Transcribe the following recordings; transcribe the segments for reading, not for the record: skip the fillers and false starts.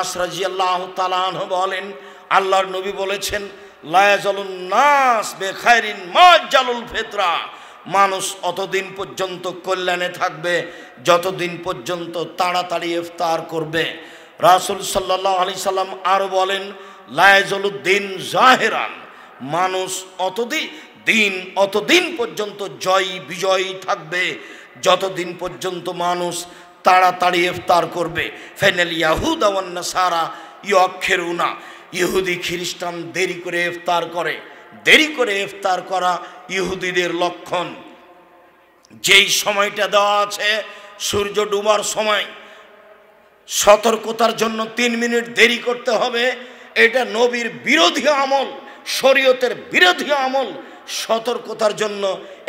রাদিয়াল্লাহু তাআলা আনহু বলেন, আল্লাহর নবী বলেছেন, লা ইয়াজালুন নাস বিখাইরিন মা জালুল ফিতরা, মানুষ অতদিন পর্যন্ত কল্যাণে থাকবে যতদিন পর্যন্ত তাড়াতাড়ি ইফতার করবে। রাসূল সাল্লাল্লাহু আলাইহি সাল্লাম আরো বলেন, লা ইয়াজালুদ্দিন জাহিরান, মানুষ অতদিন পর্যন্ত বিজয়ী থাকবে যতদিন পর্যন্ত মানুষ তাড়াতাড়ি ইফতার করবে। ফাইনাল ইয়াহুদা ওয়ান নাসারা ইউআখিরুনা, ইহুদি খ্রিস্টান দেরি করে ইফতার করে। দেরি করে ইফতার করা ইহুদিদের লক্ষণ। যেই সময়টা দেওয়া আছে সূর্য ডুবার সময়, সতর্কতার জন্য 3 মিনিট দেরি করতে হবে, এটা নবীর বিরোধী আমল, শরীয়তের বিরোধী আমল। সতর্কতার জন্য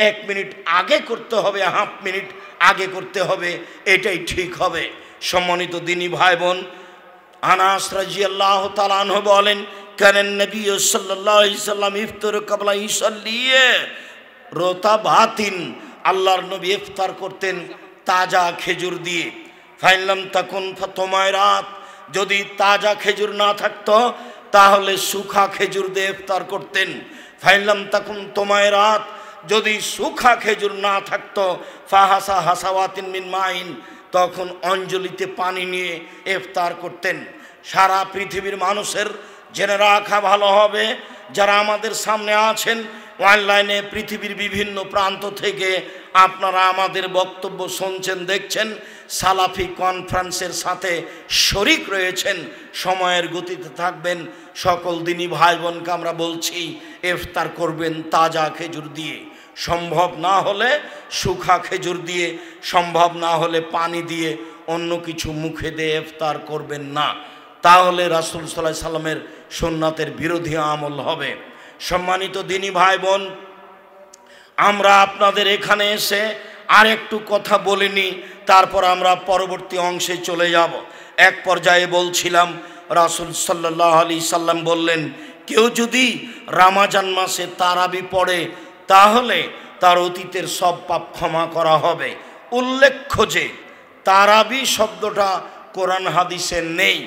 1 মিনিট আগে করতে হবে, হাফ মিনিট আগে করতে হবে, এটাই ঠিক হবে। সম্মানিত দিনী ভাই বোন, আনাস রাদিয়াল্লাহু তাআলা আনহু বলেন, কানান নবী সাল্লাল্লাহু আলাইহি সাল্লাম ইফতার ক্বাবলা ইসাল্লিয়ে রতাবাতিন, আল্লাহর নবী ইফতার করতেন তাজা খেজুর দিয়ে। ফাইনলাম তাকুন ফাতমায়রাত, যদি তাজা খেজুর না থাকতো তাহলে শুখা খেজুর দিয়ে ইফতার করতেন। ফাইনলাম তাকুন তমায়রাত, যদি শুখা খেজুর না থাকতো ফাহাসা হাসাওয়াতিন মিন মাইন, তখন অঞ্জলিতে পানি নিয়ে ইফতার করতেন। সারা পৃথিবীর মানুষের জেনে রাখা ভালো হবে, যারা আমাদের সামনে আছেন অনলাইনে, পৃথিবীর বিভিন্ন প্রান্ত থেকে আপনারা আমাদের বক্তব্য শুনছেন, দেখছেন, সালাফি কনফারেন্সের সাথে শরিক রয়েছেন। সময়ের গতিতে থাকবেন। সকল দিনী ভাই বোনকে আমরা বলছি, ইফতার করবেন তাজা খেজুর দিয়ে, সম্ভব না হলে শুখা খেজুর দিয়ে, সম্ভব না হলে পানি দিয়ে, অন্য কিছু মুখে দিয়ে ইফতার করবেন না, তাহলে রাসূল সাল্লাল্লাহু আলাইহি সাল্লামের সুন্নাতের বিরোধী আমল হবে। সম্মানিত দিনী ভাই বোন, আমরা আপনাদের এখানে এসে আর একটু কথা বলিনি, তারপর আমরা পরবর্তী অংশে চলে যাব। এক পর্যায়ে বলছিলাম, রাসূল সাল্লাল্লাহু আলাইহি সাল্লাম বললেন, কেউ যদি রমজান মাসে তারাবি পড়ে তাহলে তার অতীতের সব পাপ ক্ষমা করা হবে। উল্লেখ্য যে তারাবি শব্দটা কোরআন হাদিসে নেই,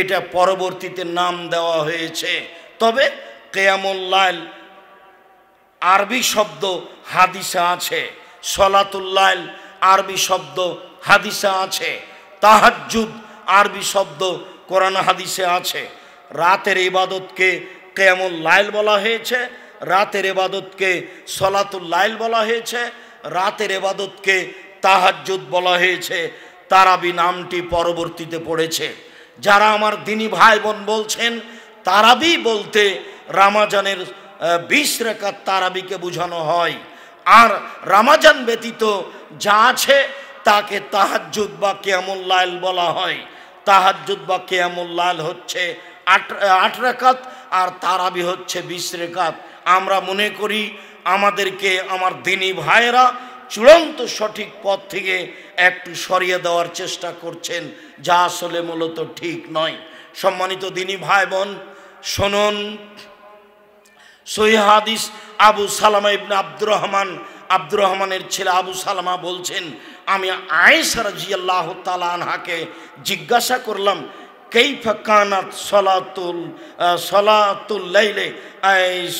এটা পরবর্তীতে নাম দেওয়া হয়েছে। তবে কিয়ামুল লাইল আরবি শব্দ হাদিসে আছে, সলাতুল লাইল আরবি শব্দ হাদিসে আছে, তাহাজ্জুদ আরবি শব্দ কোরআন হাদিসে আছে। রাতের ইবাদতকে কিয়ামুল লাইল বলা হয়েছে, রাতের ইবাদতকে সলাতুল লাইল বলা হয়েছে, রাতের ইবাদতকে তাহাজ্জুদ বলা হয়েছে। তারাবি নামটি পরবর্তীতে পড়েছে। যারা আমার দিনী ভাই বোন বলছেন তারাবি বলতে রমজানের 20 রাকাত তারাবিকে বোঝানো হয়, আর রমজান ব্যতীত যা আছে তাকে তাহাজ্জুদ বা কিয়ামুল লাইল বলা হয়। তাহাজ্জুদ বা কিয়ামুল লাইল হচ্ছে 8 রাকাত, আর তারাবি হচ্ছে 20 রাকাত। আমরা মনে করি আমাদেরকে আমার দিনী ভাইয়েরা চূড়ান্ত সঠিক পথ থেকে একটু সরিয়ে দেওয়ার চেষ্টা করছেন, যা আসলে মূলত ঠিক নয়। সম্মানিত দিনী ভাই বোন, শুনুন, সহিহ হাদিস আবু সালামা ইবনে আব্দুর রহমানের ছেলে আবু সালামা বলছেন, আমি আয়েশা রাদিয়াল্লাহু তাআলা আনহাকে জিজ্ঞাসা করলাম, কাইফা কানাত সলাতুল লাইলে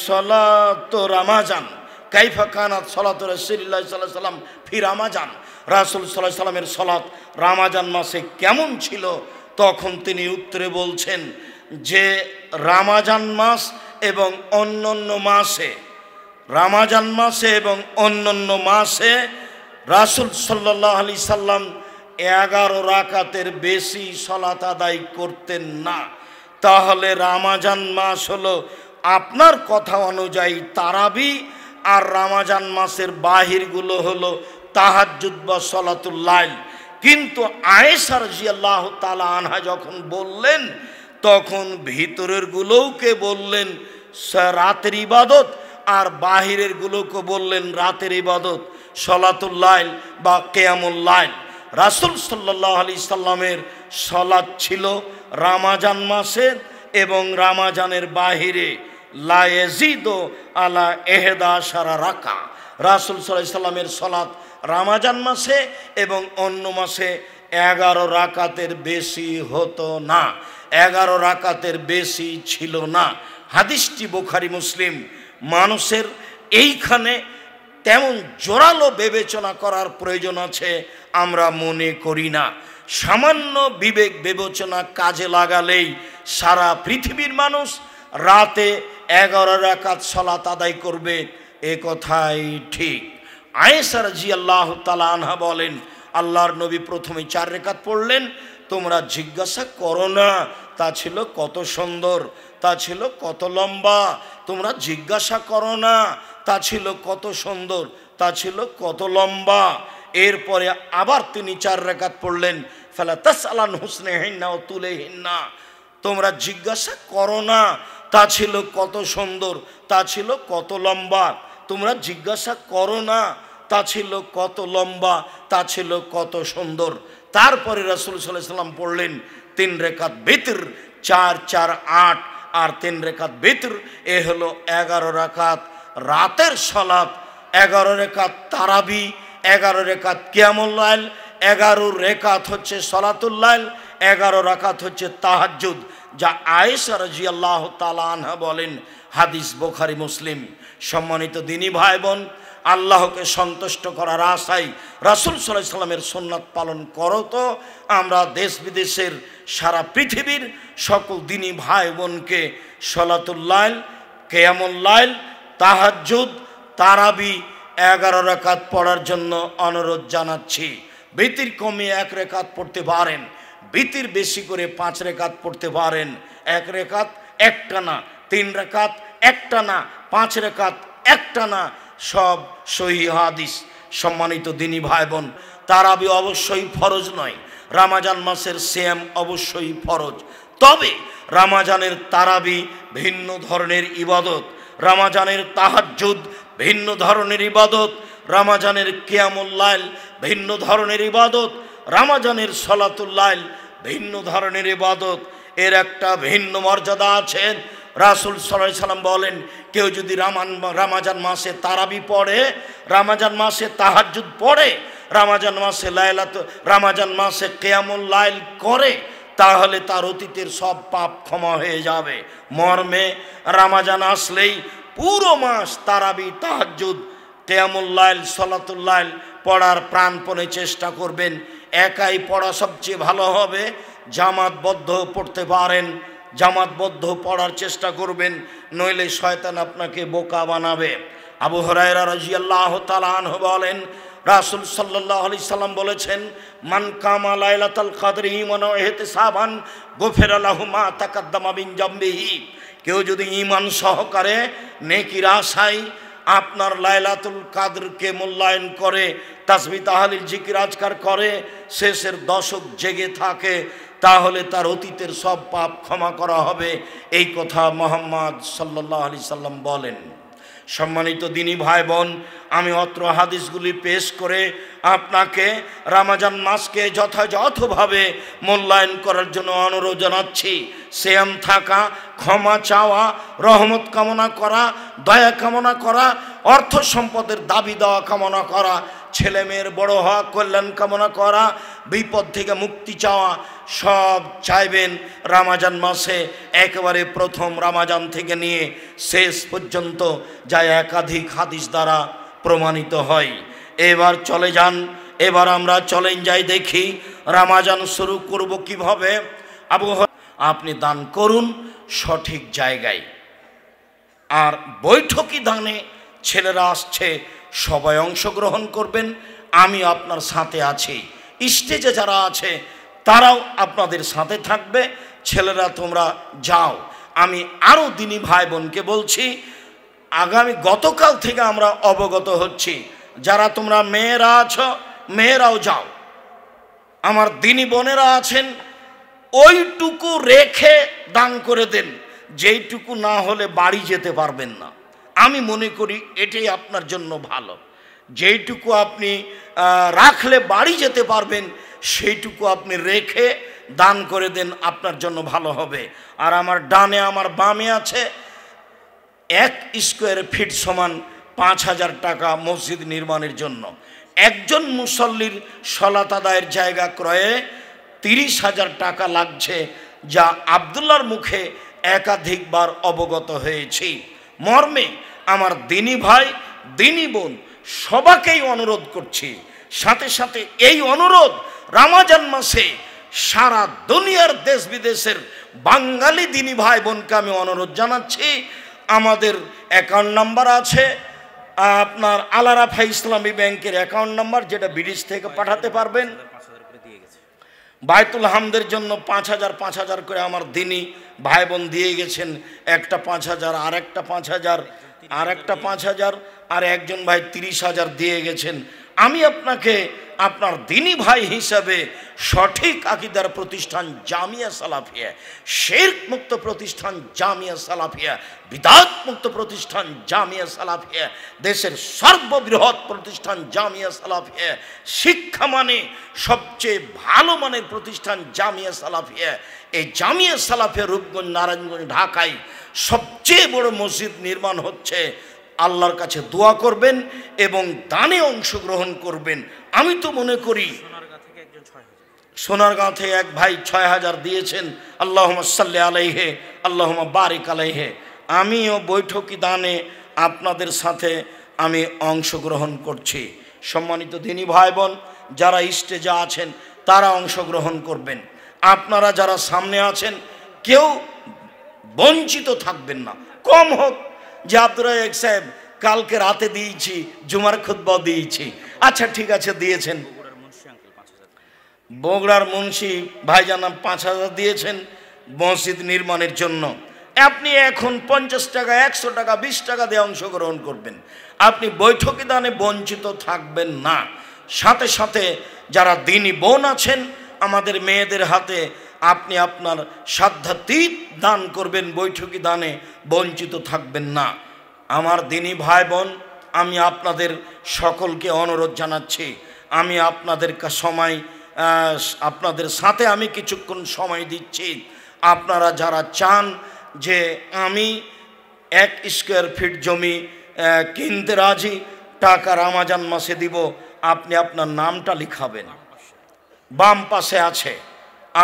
সলাতু রমাজান, কাইফা কানাত সলাতু রাসূলিল্লাহ সাল্লাল্লাহু আলাইহি সাল্লাম ফি রমাজান, রাসূল সাল্লাল্লাহু আলাইহি সাল্লামের সালাত রমজান মাসে কেমন ছিল? তখন তিনি উত্তরে বলছেন যে রমজান মাস এবং অন্যান্য মাসে, রমজান মাসে এবং অন্যান্য মাসে রাসূল সাল্লাল্লাহু আলাইহি সাল্লাম 11 রাকাতের বেশি সালাত আদায় করতেন না। তাহলে রমজান মাস হলো আপনার কথা অনুযায়ী তারাবি, আর রমজান মাসের বাহিরগুলো হলো তাহাজ্জুদ বা সলাতুল লাইল। কিন্তু আয়েশা রাদিয়াল্লাহু তাআলা আনহা যখন বললেন, তখন ভিতরের গুলোকে বললেন রাতের ইবাদত, আর বাহিরের গুলোকে বললেন রাতের ইবাদত, সলাতুল লাইল বা কিয়ামুল লাইল। রাসূল সাল্লাল্লাহু আলাইহি সাল্লামের সালাত ছিল রমজান মাসের এবং রমজানের বাহিরে লা ইয়াজিদু আলা 11 রাকা। রাসূল সাল্লাল্লাহু আলাইহি সাল্লামের সালাত রমজান মাসে এবং অন্য মাসে 11 রাকাতের বেশি হতো না, 11 রাকাতের বেশি ছিল না। হাদিসটি বুখারী মুসলিম। মানুষের এইখানে তেমন জোরালো বিবেচনা করার প্রয়োজন আছে আমরা মনে করি না। সামান্য বিবেক বিবেচনা কাজে লাগালেই সারা পৃথিবীর মানুষ রাতে 11 রাকাত সালাত আদায় করবে, এ কথাই ঠিক। আয়েশা রাদিয়াল্লাহু তাআলা আনহা বলেন, আল্লাহর নবী প্রথমে 4 রাকাত পড়লেন, তোমরা জিজ্ঞাসা করো না তা ছিল কত সুন্দর, তা ছিল কত লম্বা, তোমরা জিজ্ঞাসা করো না তা ছিল কত সুন্দর, তা ছিল কত লম্বা। এরপরে আবার তিনি 4 রাকাত পড়লেন, ফালা তাসআলান হুসনিহিন্না ওয়া তুলিহিন্না, তোমরা জিজ্ঞাসা করো না তা ছিল কত সুন্দর, তা ছিল কত লম্বা, তোমরা জিজ্ঞাসা করো না তা ছিল কত লম্বা, তা ছিল কত সুন্দর। তারপরে রাসূল সাল্লাল্লাহু আলাইহি ওয়াসাল্লাম পড়লেন 3 রাকাত বিতর, 4 4 8 আর 3 রাকাত বিতর, এ হলো 11 রাকাত রাতের সালাত। 11 রাকাত তারাবি, 11 রাকাত কিয়ামুল লাইল, 11 রাকাত হচ্ছে সালাতুল লাইল, 11 রাকাত হচ্ছে তাহাজ্জুদ, যা আয়েশা রাদিয়াল্লাহু তাআলা আনহা বলেন। হাদিস বুখারী মুসলিম। সম্মানিত দিনী ভাই বোন, আল্লাহকে সন্তুষ্ট করার আশায় রাসূল সাল্লাল্লাহু আলাইহি সাল্লামের সুন্নাত পালন করো তো আমরা দেশ বিদেশের সারা পৃথিবীর সকল দিনী ভাই বোনকে সালাতুল লাইল, কিয়ামুল লাইল, তাহাজ্জুদ, তারাবি 11 রাকাত পড়ার জন্য অনুরোধ জানাচ্ছি। বিতির কমে 1 রাকাত পড়তে পারেন, বিতির বেশি করে 5 রাকাত পড়তে পারেন। 1 রাকাত একটানা, 3 রাকাত একটানা, 5 রাকাত একটানা, সব সহিহ হাদিস। সম্মানিত দিনী ভাই বোন, তারাবি অবশ্যই ফরজ নয়, রমজান মাসের সিয়াম অবশ্যই ফরজ। তবে রমজানের তারাবি ভিন্ন ধরনের ইবাদত, রমজানের তাহাজ্জুদ ভিন্ন ধরনের ইবাদত, রমজানের কিয়ামুল লাইল ভিন্ন ধরনের ইবাদত, রমজানের সালাতুল লাইল ভিন্ন ধরনের ইবাদত। এর একটা ভিন্ন মর্যাদা আছে। রাসূল সাল্লাল্লাহু আলাইহি সাল্লাম বলেন, কেউ যদি রমজান মাসে তারাবি পড়ে, রমজান মাসে তাহাজ্জুদ পড়ে, রমজান মাসে কিয়ামুল লাইল করে, তাহলে তার অতীতের সব পাপ ক্ষমা হয়ে যাবে। মর্মে রমজান আসলেই পুরো মাস তারাবি, তাহাজ্জুদ, কিয়ামুল লাইল, সালাতুল লাইল পড়ার প্রাণপণে চেষ্টা করবেন। একাই পড়া সবচেয়ে ভালো হবে, জামাতবদ্ধ পড়তে পারেন, জামাতবদ্ধ পড়ার চেষ্টা করবেন, নইলে শয়তান আপনাকে বোকা বানাবে। আবু হুরায়রা রাদিয়াল্লাহু তাআলা আনহু বলেন, রাসূল সাল্লাল্লাহু আলাইহি সাল্লাম বলেছেন, মান কামা লাইলাতুল কদরি ঈমানান ওয়া ইহতিসাবান গুফিরা লাহু মা তাকাদ্দামা মিন জামবিহি। কেউ যদি ঈমান সহকারে নেকির আশায় আপনার লাইলাতুল কদরকে মূল্যায়ন করে, তাসবিহ তাহলিল জিকির আজকার করে, শেষের দশক জেগে থাকে, তাহলে তার অতীতের সব পাপ ক্ষমা করা হবে। এই কথা মুহাম্মদ সাল্লাল্লাহু আলাইহি সাল্লাম বলেন। সম্মানিত দিনী ভাই বোন, আমি অত্র হাদিসগুলি পেশ করে আপনাকে রমজান মাসকে যথাযথভাবে মূল্যায়ন করার জন্য অনুরোধ জানাচ্ছি। সিয়াম থাকা, ক্ষমা চাওয়া, রহমত কামনা করা, দয়া কামনা করা, অর্থ সম্পদের দাবি দেওয়া কামনা করা, ছেলে মেয়ের বড় হওয়া, কল্যাণ কামনা করা, বিপদ থেকে মুক্তি চাওয়া, সব চাইবেন রমজান মাসে। একেবারে প্রথম রমজান থেকে নিয়ে শেষ পর্যন্ত, যা একাধিক হাদিস দ্বারা প্রমাণিত হয়। এবার চলে যান, এবার আমরা চলেন যাই দেখি রমজান শুরু করব কিভাবে। আপনি দান করুন সঠিক জায়গায়, আর বৈঠকি দানে ছেলেরা আসছে, সবাই অংশগ্রহণ করবেন। আমি আপনার সাথে আছি, স্টেজে যারা আছে তারাও আপনাদের সাথে থাকবে। ছেলেরা তোমরা যাও। আমি আরও দিনী ভাই বোনকে বলছি, গতকাল থেকে আমরা অবগত হচ্ছি, যারা তোমরা মেয়েরা আছো মেয়েরাও যাও। আমার দিনী বোনেরা আছেন, ওইটুকু রেখে দান করে দেন, যেইটুকু না হলে বাড়ি যেতে পারবেন না। আমি মনে করি এটাই আপনার জন্য ভালো। যেইটুকু আপনি রাখলে বাড়ি যেতে পারবেন, সেইটুকু আপনি রেখে দান করে দেন, আপনার জন্য ভালো হবে। আর আমার ডানে আমার বামে আছে 1 স্কোয়ার ফিট সমান 5,000 টাকা মসজিদ নির্মাণের জন্য। একজন মুসল্লির সালাত আদায়ের জায়গা ক্রয়ে 30,000 টাকা লাগছে, যা আব্দুল্লাহর মুখে একাধিকবার অবগত হয়েছি। মর্মে আমার দিনী ভাই দিনী বোন সবাকেই অনুরোধ করছি, সাথে সাথে এই অনুরোধ রমজান মাসে সারা দুনিয়ার দেশ বিদেশের বাঙালি দিনী ভাই বোনকে আমি অনুরোধ জানাচ্ছি। আমাদের অ্যাকাউন্ট নাম্বার আছে আপনার আলারাফা ইসলামী ব্যাংকের অ্যাকাউন্ট নাম্বার, যেটা ব্রিটিশ থেকে পাঠাতে পারবেন। বাইতুল হামদের জন্য 5,000 করে আমার দিনী ভাই বোন দিয়ে গেছেন, একটা 5,000, আর একটা 5,000, আর একটা 5,000, আর একজন ভাই 30,000 দিয়ে গেছেন। আমি আপনাকে আপনার দিনী ভাই হিসাবে সঠিক আকীদার প্রতিষ্ঠান জামিয়া সালাফিয়া, শিরক মুক্ত প্রতিষ্ঠান জামিয়া সালাফিয়া, বিদআত মুক্ত প্রতিষ্ঠান জামিয়া সালাফিয়া, দেশের সর্ববৃহৎ প্রতিষ্ঠান জামিয়া সালাফিয়া, শিক্ষা মানে সবচেয়ে ভালো মানের প্রতিষ্ঠান জামিয়া সালাফিয়া। এই জামিয়া সালাফিয়া রূপগঞ্জ, নারায়ণগঞ্জ, ঢাকায় সবচেয়ে বড় মসজিদ নির্মাণ হচ্ছে। আল্লাহর কাছে দোয়া করবেন এবং দানে অংশগ্রহণ করবেন। আমি তো মনে করি সোনারগাঁও থেকে এক ভাই 6,000 দিয়েছেন, আল্লাহুম্মা সাল্লি আলাইহি, আল্লাহুম্মা বারিক আলাইহি। আমিও বৈঠকি দানে আপনাদের সাথে আমি অংশগ্রহণ করছি। সম্মানিত দিনী ভাই বোন যারা স্টেজে আছেন তারা অংশগ্রহণ করবেন। আপনারা যারা সামনে আছেন কেউ বঞ্চিত থাকবেন না। কম হোক যে আব্দুর রাজ্জাক সাহেব কালকে রাতে দিয়েছি, জুমার খুতবাও দিয়েছি, আচ্ছা ঠিক আছে দিয়েছেন। বগুড়ার মুন্সি ভাইজান 5,000 দিয়েছেন মসজিদ নির্মাণের জন্য। আপনি এখন 50 টাকা, 100 টাকা, 20 টাকা দিয়ে অংশগ্রহণ করবেন। আপনি বৈঠকি দানে বঞ্চিত থাকবেন না। সাথে সাথে যারা দিনী বোন আছেন আমাদের মেয়েদের হাতে আপনি আপনার সাধ্যাতীত দান করবেন, বৈঠকি দানে বঞ্চিত থাকবেন না। আমার দিনী ভাই বোন আমি আপনাদের সকলকে অনুরোধ জানাচ্ছি, আমি আপনাদের সাথে আমি কিছুক্ষণ সময় দিচ্ছি। আপনারা যারা চান যে আমি 1 স্কোয়ার ফিট জমি কিনতে রাজি, টাকা রমজান মাসে দিব, আপনি আপনার নামটা লিখাবেন, বাম পাশে আছে।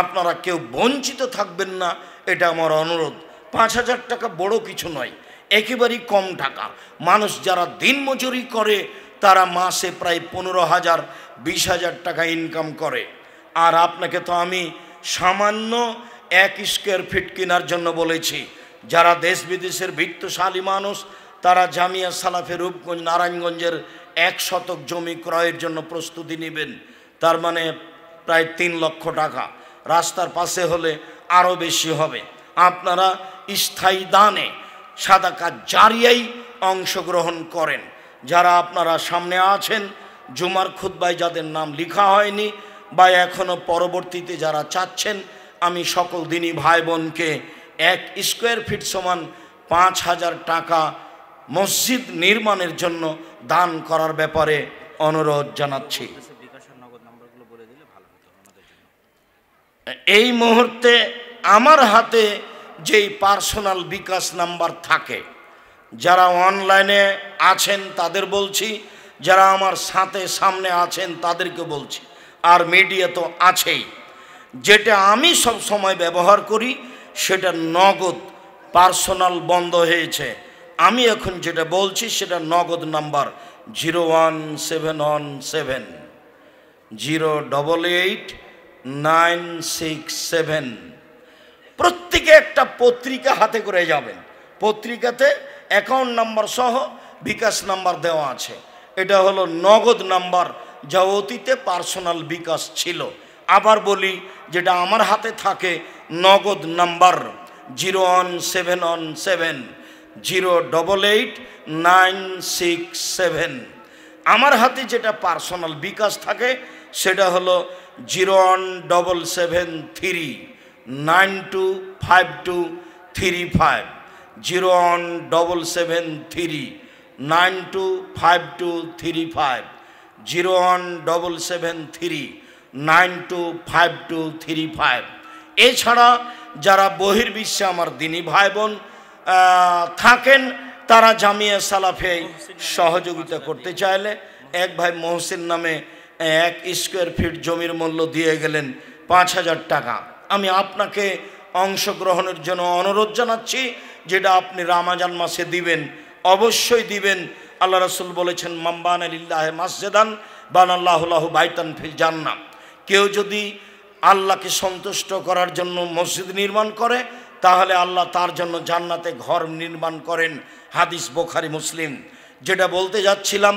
আপনারা কেউ বঞ্চিত থাকবেন না, এটা আমার অনুরোধ। 5,000 টাকা বড় কিছু নয়, একেবারেই কম টাকা। মানুষ যারা দিনমজুরি করে তারা মাসে প্রায় 15,000, 20,000 টাকা ইনকাম করে। আর আপনাকে তো আমি সামান্য 1 স্কোয়ার ফিট কেনার জন্য বলেছি। যারা দেশ বিদেশের বিত্তশালী মানুষ তারা জামিয়া সালাফে রূপগঞ্জ, নারায়ণগঞ্জের 1 শতক জমি ক্রয়ের জন্য প্রস্তুতি নেবেন। তার মানে প্রায় 3 লক্ষ টাকা। রাস্তার পাশে হলে আরও বেশি হবে। আপনারা স্থায়ী দানে সাদাকা জারিয়ায় অংশগ্রহণ করেন। যারা আপনারা সামনে আছেন জুমার খুতবায় যাদের নাম লেখা হয়নি বা এখনও পরবর্তীতে যারা চাচ্ছেন, আমি সকল দিনী ভাই বোনকে 1 স্কোয়ার ফিট সমান 5,000 টাকা মসজিদ নির্মাণের জন্য দান করার ব্যাপারে অনুরোধ জানাচ্ছি। এই মুহূর্তে আমার হাতে যেই পার্সোনাল বিকাশ নাম্বার থাকে, যারা অনলাইনে আছেন তাদের বলছি, যারা আমার সাথে সামনে আছেন তাদেরকে বলছি, আর মিডিয়া তো আছেই। যেটা আমি সব সময় ব্যবহার করি সেটা নগদ, পার্সোনাল বন্ধ হয়েছে। আমি এখন যেটা বলছি সেটা নগদ নাম্বার 01717 088-967। প্রত্যেকে একটা পত্রিকা হাতে করে যাবেন। পত্রিকাতে অ্যাকাউন্ট নাম্বার সহ বিকাশ নাম্বার দেওয়া আছে। এটা হলো নগদ নাম্বার, যা অতীতে পার্সোনাল বিকাশ ছিল। আবার বলি, যেটা আমার হাতে থাকে নগদ নাম্বার 01717 088-967। আমার হাতে যেটা পার্সোনাল বিকাশ থাকে সেটা হলো 01739252235 01739252235 01739252235। এছাড়া যারা বহির্বিশ্বে আমার দিনী ভাই বোন থাকেন তারা জামিয়া সালাফে সহযোগিতা করতে চাইলে এক ভাই মহসিন নামে 1 স্কোয়ার ফিট জমির মূল্য দিয়ে গেলেন 5,000 টাকা। আমি আপনাকে অংশগ্রহণের জন্য অনুরোধ জানাচ্ছি, যেটা আপনি রমজান মাসে দিবেন, অবশ্যই দিবেন। আল্লাহ রাসূল বলেছেন, মান বানা লিল্লাহি মাসজিদান বানাল্লাহু লাহু বাইতান ফিল জান্নাহ। কেউ যদি আল্লাহকে সন্তুষ্ট করার জন্য মসজিদ নির্মাণ করে, তাহলে আল্লাহ তার জন্য জান্নাতে ঘর নির্মাণ করেন। হাদিস বুখারী মুসলিম। যেটা বলতে যাচ্ছিলাম,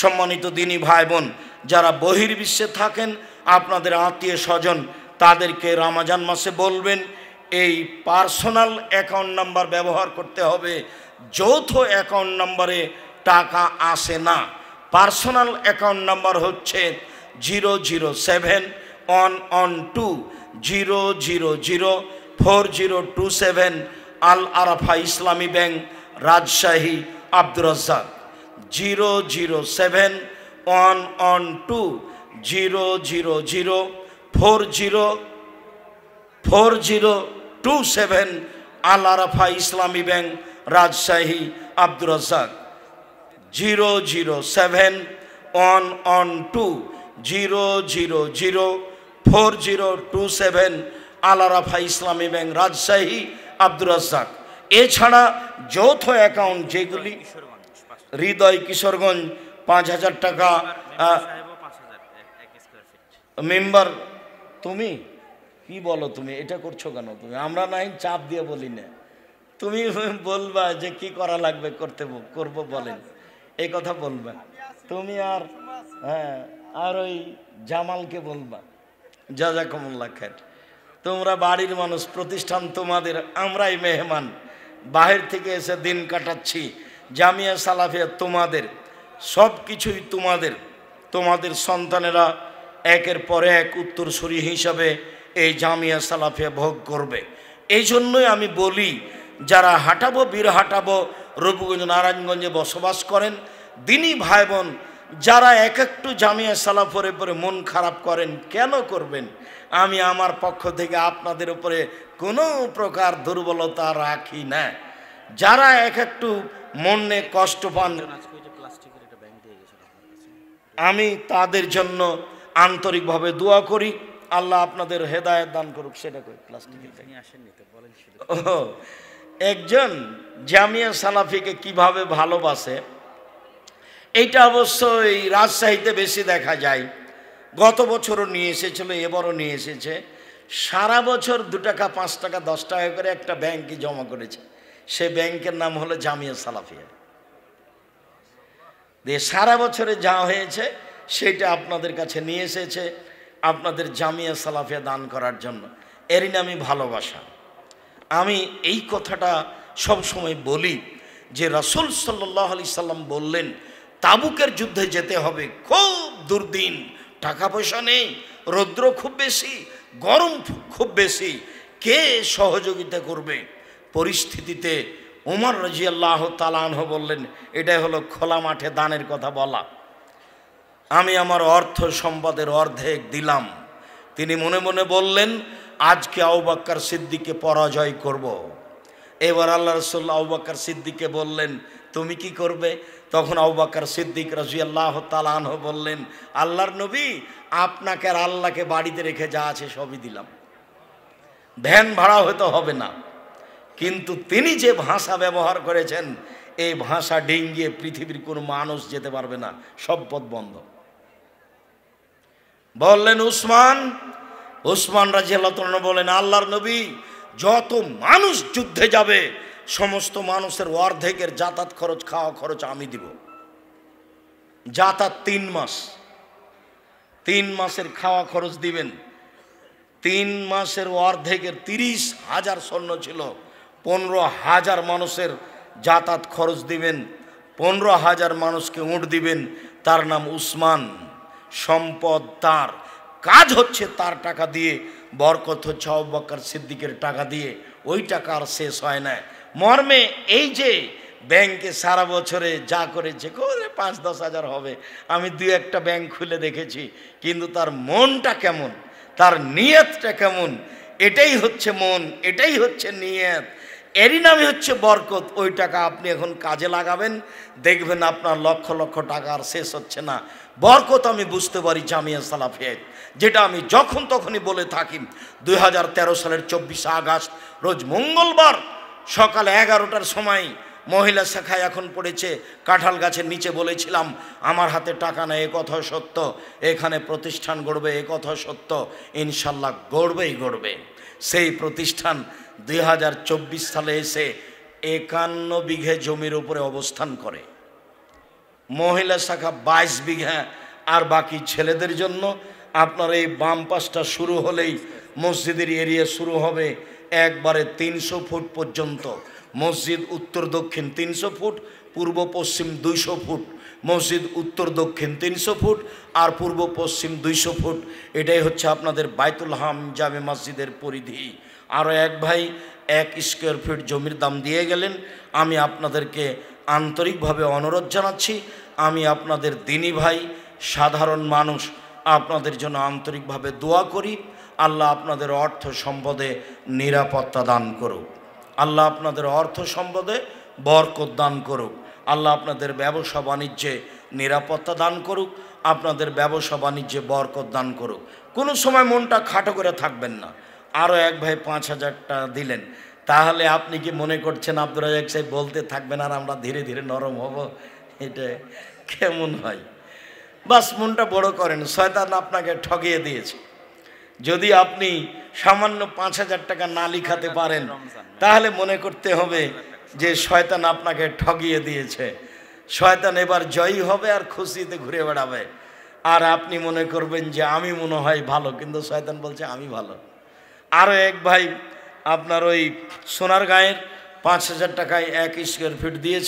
সম্মানিত দিনী ভাই বোন, যারা বহির্বিশ্বে থাকেন, আপনাদের আত্মীয় স্বজন, তাদেরকে রমজান মাসে বলবেন এই পার্সোনাল অ্যাকাউন্ট নাম্বার ব্যবহার করতে হবে। যৌথ অ্যাকাউন্ট নাম্বারে টাকা আসে না। পার্সোনাল অ্যাকাউন্ট নাম্বার হচ্ছে 0071120004027 আল আরাফা ইসলামী ব্যাংক, রাজশাহী, আব্দুর রাজ্জাক। 0071120004027 আল আরাফা ইসলামী ব্যাংক, রাজশাহী, আব্দুর রাজ্জাক। 0071120004027 আল আরাফা ইসলামী ব্যাংক, রাজশাহী, আব্দুর রাজ্জাক। এছাড়া যৌথ অ্যাকাউন্ট যেগুলি, হৃদয় কিশোরগঞ্জ 5,000 টাকা মেম্বার। তুমি কি বলো, তুমি এটা করছো কেন? তুমি আমরা নাই চাপ দিয়ে বলি না, তুমি বলবা যে কি করা লাগবে, করবো বলেন, এই কথা বলবা তুমি। আর হ্যাঁ, আর ওই জামালকে বলবা জাযাকুমুল্লাহ খাইর। তোমরা বাড়ির মানুষ, প্রতিষ্ঠান তোমাদের, আমরাই মেহমান, বাহির থেকে এসে দিন কাটাচ্ছি। জামিয়া সালাফিয়া তোমাদের, সব কিছুই তোমাদের। তোমাদের সন্তানেরা একের পর এক উত্তরসূরি হিসাবে এই জামিয়া সালাফিয়া ভোগ করবে। এই জন্যই আমি বলি, যারা হাঁটাবো, বীর হাঁটাবো, রূপগঞ্জ, নারায়ণগঞ্জে বসবাস করেন, দিনী ভাই বোন, যারা একটু জামিয়া সালাফের উপরে মন খারাপ করেন, কেন করবেন? আমি আমার পক্ষ থেকে আপনাদের উপরে কোনো প্রকার দুর্বলতা রাখি না। যারা একটু মনে কষ্ট পান, আমি তাদের জন্য আন্তরিকভাবে দোয়া করি, আল্লাহ আপনাদের হেদায়েত দান করুক। সেটা কই প্লাস্টিকের একজন জামিয়া সালাফিকে কিভাবে ভালোবাসে, এইটা অবশ্যই রাজশাহীতে বেশি দেখা যায়। গত বছরও নিয়ে এসেছিল, এবারও নিয়ে এসেছে। সারা বছর 2 টাকা, 5 টাকা, 10 টাকা করে একটা ব্যাংকে জমা করেছে। সে ব্যাংকের নাম হলো জামিয়া সালাফিয়া। দিয়ে সারা বছরে যা হয়েছে সেটা আপনাদের কাছে নিয়ে এসেছে, আপনাদের জামিয়া সালাফিয়া দান করার জন্য। এরই নামই ভালোবাসা। আমি এই কথাটা সব সময় বলি যে রাসূল সাল্লাল্লাহু আলাইহি সাল্লাম বললেন, তাবুকের যুদ্ধে যেতে হবে, খুব দুর্দিন, টাকা পয়সা নেই, রৌদ্র খুব বেশি, গরম খুব বেশি, কে সহযোগিতা করবে? পরিস্থিতিতে ওমর রাদিয়াল্লাহু তাআলা আনহু বললেন, এটাই হলো খোলা মাঠে দানের কথা বলা। আমি আমার অর্থ সম্পদের অর্ধেক দিলাম। তিনি মনে মনে বললেন, আজকে আবু বকর সিদ্দিককে পরাজয় করব। এবার আল্লাহ রাসূল আবু বকর সিদ্দিককে বললেন, তুমি কি করবে? তখন আবু বকর সিদ্দিক রাদিয়াল্লাহু তাআলা আনহু বললেন, আল্লাহর নবী, আপনাকে আর আল্লাহকে বাড়িতে রেখে যা আছে সবই দিলাম, ভ্যান ভাড়া হয়তো হবে না, কিন্তু তিনি যে ভাষা ব্যবহার করেছেন, এই ভাষা ডিঙ্গিয়ে পৃথিবীর কোনো মানুষ যেতে পারবে না, সব পথ বন্ধ। বললেন উসমান রাদিয়াল্লাহু তাআলা বলেন, আল্লাহর নবী, যত মানুষ যুদ্ধে যাবে সমস্ত মানুষের অর্ধেকের যাতায়াত খরচ, খাওয়া খরচ আমি দিব। যাতায়াত 3 মাস, 3 মাসের খাওয়া খরচ দিবেন। 3 মাসের অর্ধেকের 30,000 সৈন্য ছিল, 15,000 মানুষের যাতায়াত খরচ দিবেন, 15,000 মানুষকে উট দিবেন। তার নাম উসমান। সম্পদ তার, কাজ হচ্ছে তার টাকা দিয়ে, বরকত হচ্ছে আবু বকর সিদ্দিকের টাকা দিয়ে। ওই টাকা আর শেষ হয় না। মর্মে এই যে ব্যাংকে সারা বছরে যা করেছে, করে 5-10 হাজার হবে, আমি 2-1টা ব্যাংক খুলে দেখেছি, কিন্তু তার মনটা কেমন, তার নিয়তটা কেমন, এটাই হচ্ছে মন, এটাই হচ্ছে নিয়ত। এরই নামই হচ্ছে বরকত। ওই টাকা আপনি এখন কাজে লাগাবেন, দেখবেন আপনার লক্ষ লক্ষ টাকা আর শেষ হচ্ছে না। বরকত আমি বুঝতে পারি জামিয়া সালাফিয়া, যেটা আমি যখন তখনই বলে থাকি। 2013 সালের 24 আগস্ট রোজ মঙ্গলবার সকাল 11টার সময় মহিলা শাখায় এখন পড়েছে কাঁঠাল গাছের নিচে, বলেছিলাম আমার হাতে টাকা নেই, এ কথা সত্য, এখানে প্রতিষ্ঠান গড়বে, এ কথা সত্য, ইনশাল্লাহ গড়বেই গড়বে। সেই প্রতিষ্ঠান 2024 সালে এসে 51 বিঘে জমির উপরে অবস্থান করে। মহিলা শাখা 22 বিঘা, আর বাকি ছেলেদের জন্য। আপনার এই বাম পাশটা শুরু হলেই মসজিদের এরিয়া শুরু হবে একবারে 300 ফুট পর্যন্ত। মসজিদ উত্তর দক্ষিণ 300 ফুট, পূর্ব পশ্চিম 200 ফুট। মসজিদ উত্তর দক্ষিণ 300 ফুট আর পূর্ব পশ্চিম 200 ফুট। এটাই হচ্ছে আপনাদের বাইতুল হাম জামে মসজিদের পরিধি। আরও এক ভাই 1 স্কোয়ার ফিট জমির দাম দিয়ে গেলেন। আমি আপনাদেরকে আন্তরিকভাবে অনুরোধ জানাচ্ছি, আমি আপনাদের দিনী ভাই, সাধারণ মানুষ, আপনাদের জন্য আন্তরিকভাবে দোয়া করি। আল্লাহ আপনাদের অর্থ সম্পদে নিরাপত্তা দান করুক, আল্লাহ আপনাদের অর্থ সম্পদে বরকত দান করুক, আল্লাহ আপনাদের ব্যবসা বাণিজ্যে নিরাপত্তা দান করুক, আপনাদের ব্যবসা বাণিজ্যে বরকত দান করুক। কোনো সময় মনটা খাটো করে থাকবেন না। আরও এক ভাই 5,000 টাকা দিলেন, তাহলে আপনি কি মনে করছেন আব্দুর রাজ্জাক সাহেব বলতে থাকবেন আর আমরা ধীরে ধীরে নরম হব? এটা কেমন হয়? বাস মনটা বড় করেন, শয়তান আপনাকে ঠকিয়ে দিয়েছে। যদি আপনি সামান্য 5,000 টাকা না লিখাতে পারেন, তাহলে মনে করতে হবে যে শয়তান আপনাকে ঠকিয়ে দিয়েছে। শয়তান এবার জয়ী হবে আর খুশিতে ঘুরে বেড়াবে, আর আপনি মনে করবেন যে আমি মনে হয় ভালো, কিন্তু শয়তান বলছে আমি ভালো। আরও এক ভাই আপনার ওই সোনারগাঁয়ের 5,000 টাকায় 1 স্কোয়ার ফিট দিয়েছে।